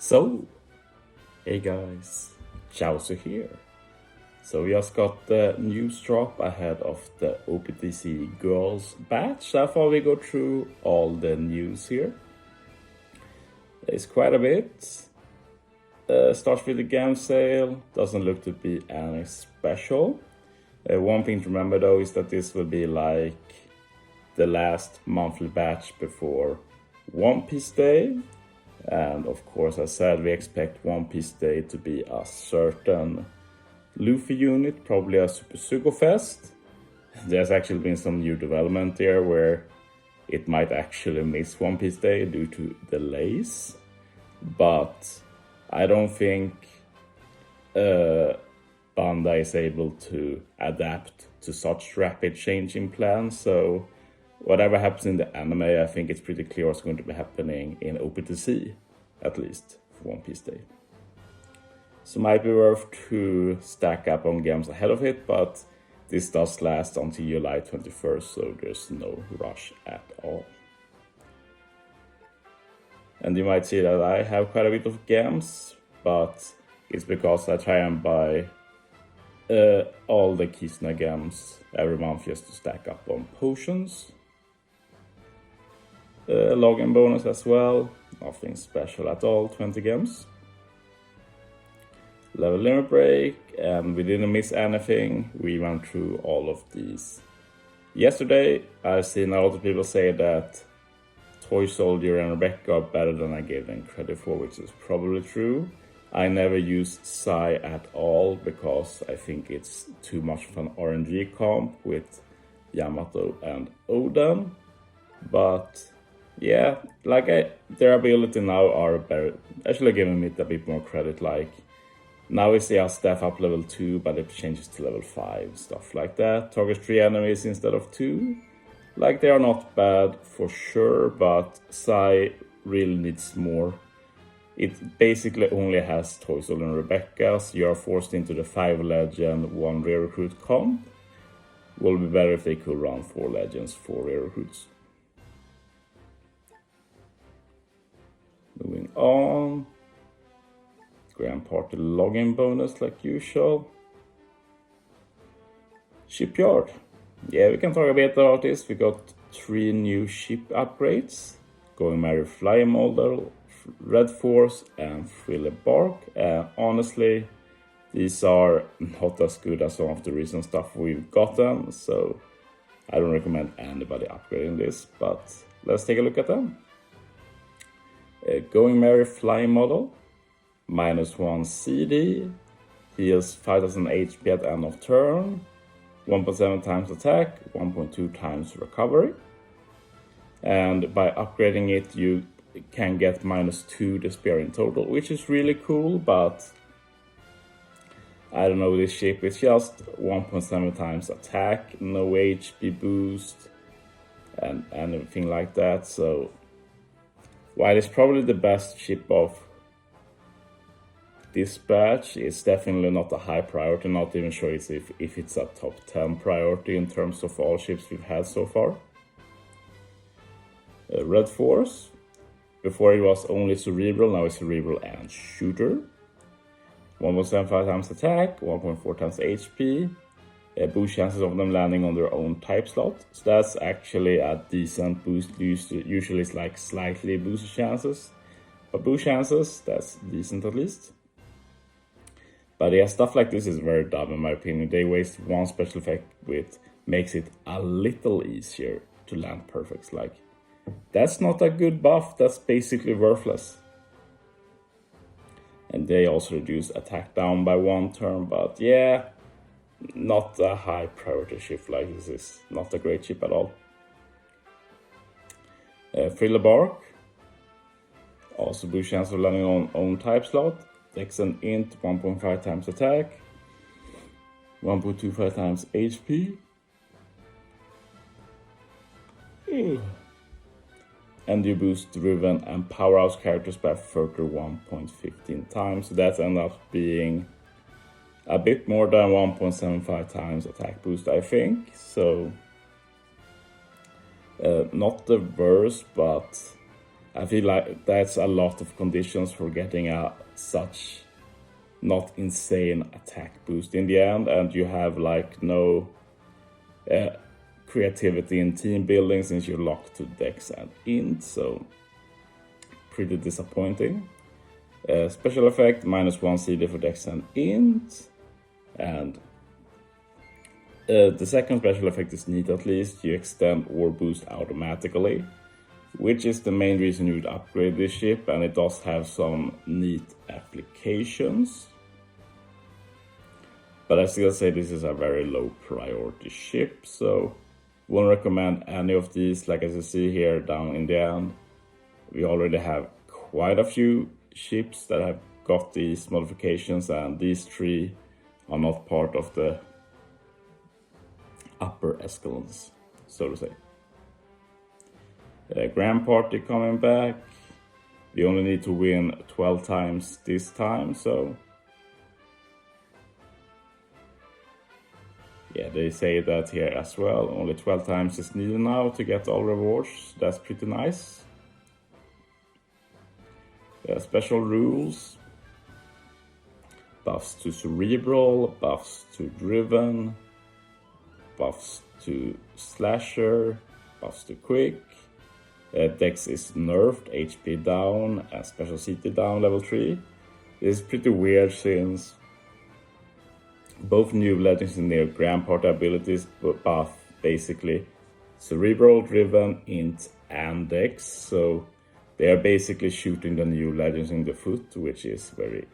So, hey guys, Chauzu here. So we just got the news drop ahead of the OPTC Girls batch. So I thought we go through all the news here. There's quite a bit. Starts with the game sale. Doesn't look to be any special. One thing to remember though is that this will be like the last monthly batch before One Piece Day. And of course, as I said, we expect One Piece Day to be a certain Luffy unit, probably a Super Sugo-Fest. There's actually been some new development there where it might actually miss One Piece Day due to delays. But I don't think Bandai is able to adapt to such rapid changing plans. So whatever happens in the anime, I think it's pretty clear what's going to be happening in OPTC, at least for One Piece Day. So it might be worth to stack up on games ahead of it, but this does last until July 21st, so there's no rush at all. And you might see that I have quite a bit of games, but it's because I try and buy all the Kisuna games every month just to stack up on potions. Login bonus as well, nothing special at all, 20 games. Level limit break, and we didn't miss anything. We went through all of these yesterday. I've seen a lot of people say that Toy Soldier and Rebecca are better than I gave them credit for, which is probably true. I never used Sai at all because I think it's too much of an RNG comp with Yamato and Oden. But yeah, like their ability now are better. Actually giving it a bit more credit, like now we see our staff up level 2, but it changes to level 5, stuff like that. Target 3 enemies instead of 2. Like they are not bad for sure, but Sai really needs more. It basically only has Toy Soldier and Rebecca, so you are forced into the 5 legend, 1 rare recruit comp. Will be better if they could run 4 legends, 4 rare recruits. Moving on. Grand Party login bonus like usual. Shipyard. Yeah, we can talk a bit about this. We got 3 new ship upgrades. Going Merry Flying Model, Red Force and Thriller Bark. Honestly, these are not as good as some of the recent stuff we've gotten. So I don't recommend anybody upgrading this, but let's take a look at them. Going Merry Flying Model, -1 CD, heals 5000 HP at end of turn, 1.7 times attack, 1.2 times recovery. And by upgrading it, you can get -2 despair in total, which is really cool, but I don't know, this ship is just 1.7 times attack, no HP boost, and anything like that. So while it's probably the best ship of this batch, it's definitely not a high priority. Not even sure if it's a top 10 priority in terms of all ships we've had so far. Red Force. Before it was only Cerebral, now it's Cerebral and Shooter. 1.75 times attack, 1.4 times HP. Boost chances of them landing on their own type slot. So that's actually a decent boost. Usually it's like slightly boosted chances. But boost chances, that's decent at least. But yeah, stuff like this is very dumb in my opinion. They waste 1 special effect which makes it a little easier to land perfects. Like, that's not a good buff, that's basically worthless. And they also reduce attack down by 1 turn, but yeah, not a high priority ship. Like, this is not a great ship at all. Thriller Bark, also boost chance of landing on own type slot. Dex and int, 1.5 times attack, 1.25 times HP. And you boost driven and powerhouse characters by 31.15 times. So that ends up being a bit more than 1.75 times attack boost, I think. So not the worst, but I feel like that's a lot of conditions for getting a such not insane attack boost in the end, and you have like no creativity in team building since you're locked to dex and int, so pretty disappointing. Special effect, -1 CD for dex and int, and the second special effect is neat at least. You extend or boost automatically, which is the main reason you would upgrade this ship, and it does have some neat applications. But I still say this is a very low priority ship, so won't recommend any of these. Like as you see here down in the end, we already have quite a few ships that have got these modifications, and these 3 are not part of the upper echelons, so to say. Grand Party coming back. We only need to win 12 times this time, so yeah, they say that here as well. Only 12 times is needed now to get all rewards. That's pretty nice. Special rules. Buffs to Cerebral, buffs to Driven, buffs to Slasher, buffs to Quick. Dex is nerfed, HP down, and Special CT down level 3. This is pretty weird since both new legends in their Grand Party abilities buff basically Cerebral, Driven, Int, and Dex. So they are basically shooting the new legends in the foot, which is very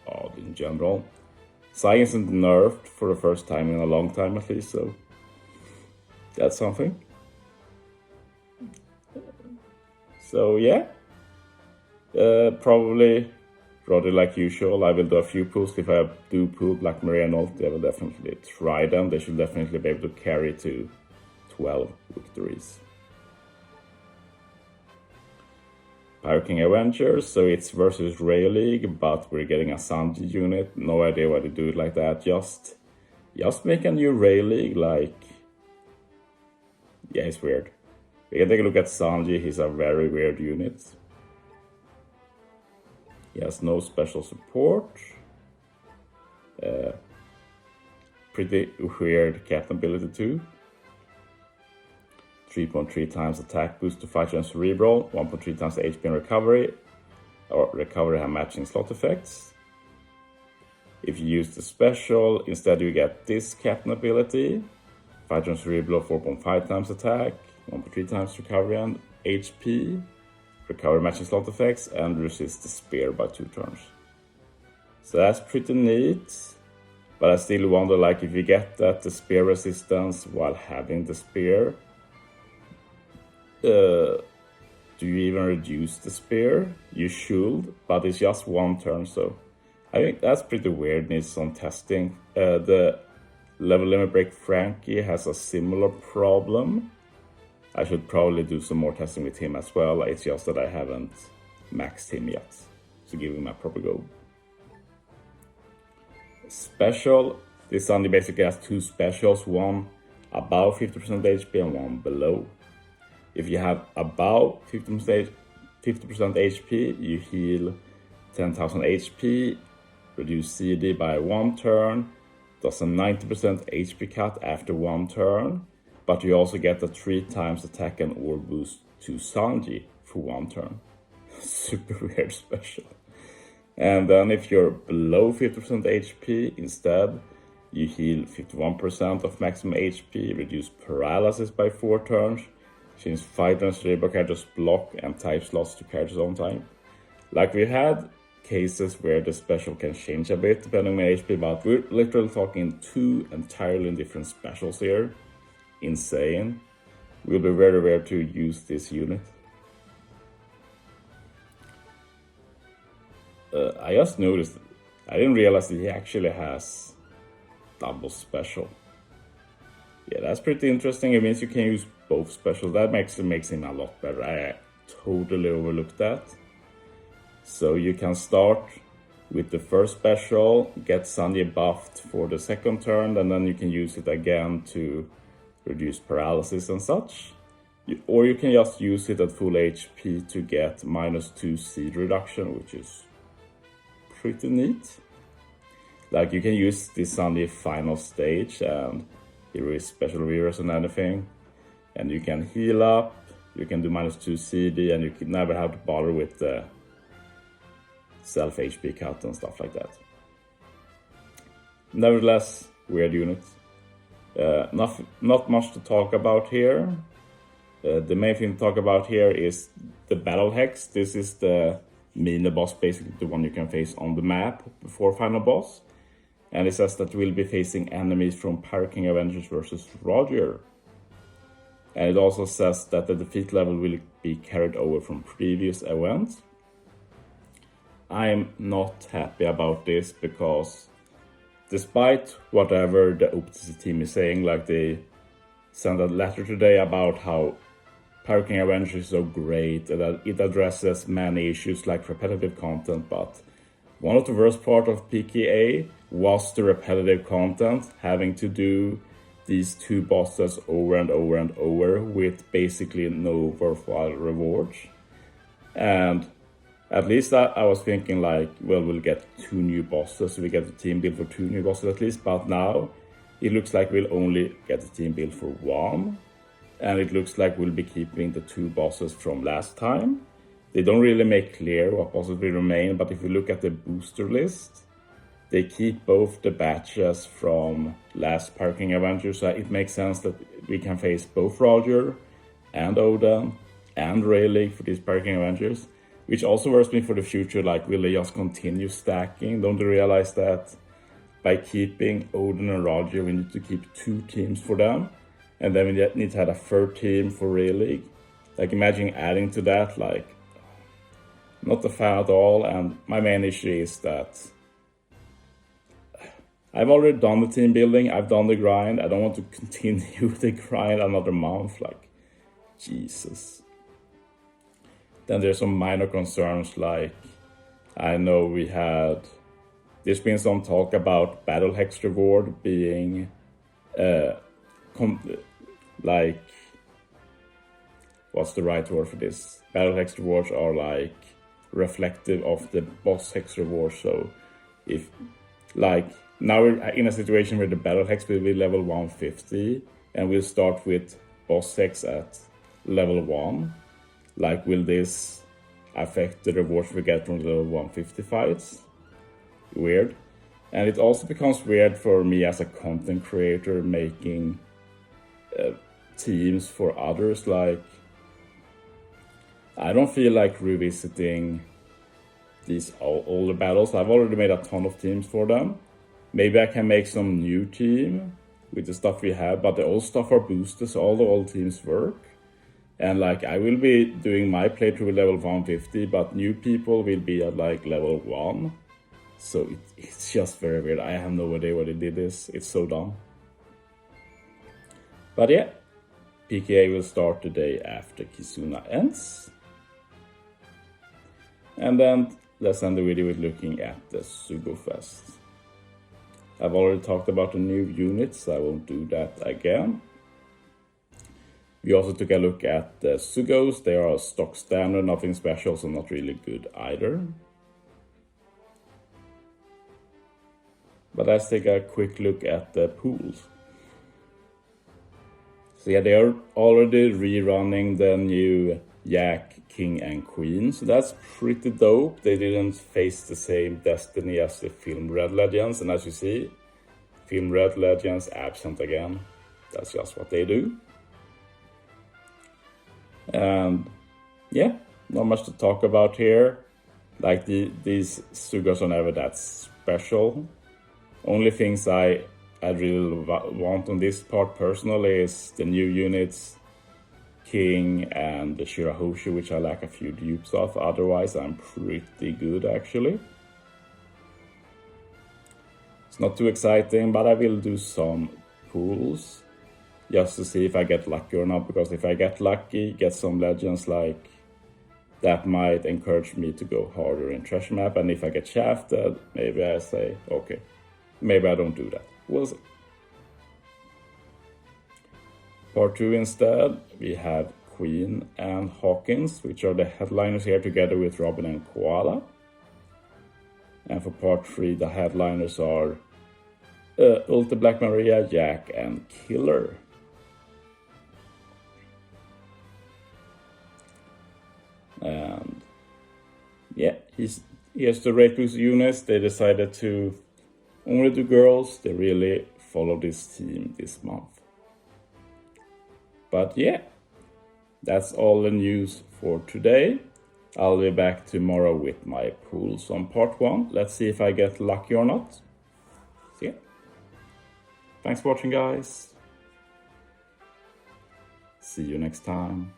odd in general. Psi isn't nerfed for the first time in a long time at least, so that's something. So yeah, probably rather like usual, I will do a few pulls. If I do pull Black Maria and Alt, I will definitely try them. They should definitely be able to carry to 12 victories. Pirate King Avengers, so it's versus Rail League, but we're getting a Sanji unit. No idea why they do it like that. Just make a new Rail League, like, yeah, it's weird. We can take a look at Sanji. He's a very weird unit. He has no special support. Pretty weird captain ability too. 3.3 times attack boost to Fighter and Cerebral, 1.3 times HP and recovery, or recovery have matching slot effects. If you use the special, instead you get this captain ability, Fighter and Cerebral 4.5 times attack, 1.3 times recovery and HP, recovery matching slot effects, and resist the spear by 2 turns. So that's pretty neat, but I still wonder, like, if you get that the spear resistance while having the spear, do you even reduce the spear? You should, but it's just 1 turn, so I think that's pretty weird. Needs some testing. The level limit break Frankie has a similar problem. I should probably do some more testing with him as well. It's just that I haven't maxed him yet, so give him a proper go. Special. This Sunday basically has 2 specials, one above 50% HP and one below. If you have above 50% HP, you heal 10,000 HP, reduce CD by 1 turn, does a 90% HP cut after 1 turn, but you also get a 3 times attack and or boost to Sanji for 1 turn. Super weird special. And then if you're below 50% HP, instead, you heal 51% of maximum HP, reduce paralysis by 4 turns, change Fighter and Cerebral characters block and type slots to characters on time. Like, we had cases where the special can change a bit depending on HP, but we're literally talking 2 entirely different specials here. Insane. Will be very rare to use this unit. I just noticed, I didn't realize that he actually has double special. Yeah, that's pretty interesting. It means you can use both specials. That makes him a lot better. I totally overlooked that. So you can start with the first special, get Sanji buffed for the second turn, and then you can use it again to reduce paralysis and such. Or you can just use it at full HP to get -2 seed reduction, which is pretty neat. Like, you can use this on the final stage, and here is special reverse and anything. And you can heal up, you can do -2 CD, and you can never have to bother with the self HP cut and stuff like that. Nevertheless, weird unit. Not much to talk about here. The main thing to talk about here is the battle hex. This is the mini boss, basically the one you can face on the map before final boss. And it says that we'll be facing enemies from Parking Avengers versus Roger. And it also says that the defeat level will be carried over from previous events. I'm not happy about this because despite whatever the OPTC team is saying, like they sent a letter today about how Parking Avengers is so great and that it addresses many issues like repetitive content, but one of the worst part of PKA was the repetitive content, having to do these 2 bosses over and over and over with basically no worthwhile rewards. And at least I was thinking like, well, we'll get 2 new bosses, so we get the team build for 2 new bosses at least, but now it looks like we'll only get the team build for 1. And it looks like we'll be keeping the 2 bosses from last time. They don't really make clear what bosses will remain, but if you look at the booster list, they keep both the batches from last Parking Avengers, so it makes sense that we can face both Roger and Odin and Rayleigh for these Parking Avengers, which also worries me for the future, like will they just continue stacking? Don't they realize that by keeping Odin and Roger, we need to keep 2 teams for them, and then we need to have a 3rd team for Rayleigh? Like, imagine adding to that, like, not a fan at all. And my main issue is that I've already done the team building, I've done the grind, I don't want to continue the grind another month, like, Jesus. Then there's some minor concerns, like, I know there's been some talk about Battle Hex reward being, like, what's the right word for this? Battle Hex rewards are, like, reflective of the boss hex reward, so if, like, now we're in a situation where the battle hex will be level 150 and we'll start with boss hex at level 1. Like, will this affect the rewards we get from the level 150 fights? Weird. And it also becomes weird for me as a content creator making teams for others. Like, I don't feel like revisiting these older battles. I've already made a ton of teams for them. Maybe I can make some new team with the stuff we have, but the old stuff are boosted, so all the old teams work. And like, I will be doing my playthrough with level 150, but new people will be at like level 1. So it's just very weird. I have no idea why they did this. It's so dumb. But yeah, PKA will start the day after Kizuna ends. And then let's end the video with looking at the Sugo-Fest. I've already talked about the new units, so I won't do that again. We also took a look at the Sugos. They are stock standard, nothing special, so not really good either. But let's take a quick look at the pools. So yeah, they are already rerunning the new Yak, King and Queen, so that's pretty dope. They didn't face the same destiny as the Film Red Legends, and as you see, Film Red Legends absent again. That's just what they do. And yeah, not much to talk about here. Like, these Sugos are never that special. Only things I really want on this part personally is the new units, King and the Shirahoshi, which I lack a few dupes of. Otherwise, I'm pretty good actually. It's not too exciting, but I will do some pools just to see if I get lucky or not, because if I get lucky, get some legends, like, that might encourage me to go harder in Treasure Map, and if I get shafted, maybe I say, okay, maybe I don't do that. We'll see. Part 2 instead, we have Queen and Hawkins, which are the headliners here together with Robin and Koala. And for part 3, the headliners are Ultra Black Maria, Jack, and Killer. And yeah, here's the rate boost units. They decided to only do girls. They really follow this theme this month. But yeah, that's all the news for today. I'll be back tomorrow with my pools on part 1. Let's see if I get lucky or not. So yeah. Thanks for watching, guys. See you next time.